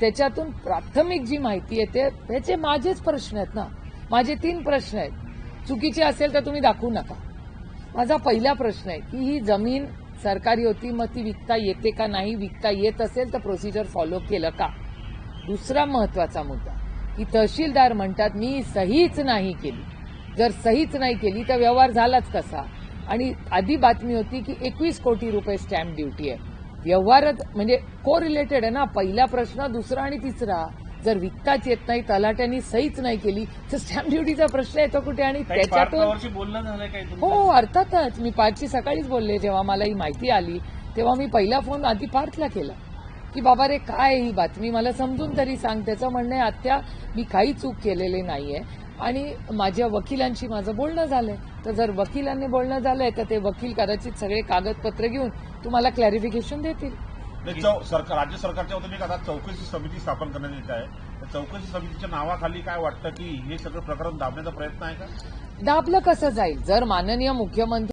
त्याच्यातून प्राथमिक जी माहिती येते त्याचे माझेच प्रश्न आहेत ना. माझे 3 प्रश्न आहेत. चुकीची असेल तर तुम्ही दाखवू नका. माझा पहिला प्रश्न आहे की ही जमीन सरकारी होती, मग ती विकता येते का नाही, विकता येत असेल तर प्रोसिजर फॉलो केलं का. दुसरा महत्वाचा मुद्दा की तहसीलदार म्हणतात मी सहीच नाही केली. जर सहीच नाही केली तर व्यवहार झालाच कसा. आणि आधी बातमी होती की 21 कोटी रुपये स्टॅम्प ड्युटी आहे. व्यवहारच म्हणजे को रिलेटेड आहे ना. पहिला प्रश्न, दुसरा आणि तिसरा. जर विकताच येत नाही, तलाट्यांनी सहीच नाही केली तर स्टॅम्प ड्युटीचा प्रश्न येतो कुठे. आणि त्याच्यातून बोलणं झालंय काय हो अर्थातच मी पार्थची सकाळीच बोलले. जेव्हा मला ही माहिती आली तेव्हा मी पहिला फोन आधी पार्थला केला की बाबा रे काय ही बातमी मला समजून तरी सांग. त्याचं म्हणणं आहे आत्या मी काही चूक केलेली नाहीये आणि माझ्या वकिलांशी माझं बोलणं झालंय. तर जर वकिलांनी बोलणं झालंय तर ते वकील कदाचित सगळे कागदपत्र घेऊन तुम्हाला क्लॅरिफिकेशन देतील. राज्य सरकारच्या वतीने आता चौकशी समिती स्थापन करण्यात येत आहे. त्या चौकशी समितीच्या नावाखाली काय वाटतं की हे सगळं प्रकरण दाबण्याचा प्रयत्न आहे का? दाबलं कसं जाईल. जर माननीय मुख्यमंत्री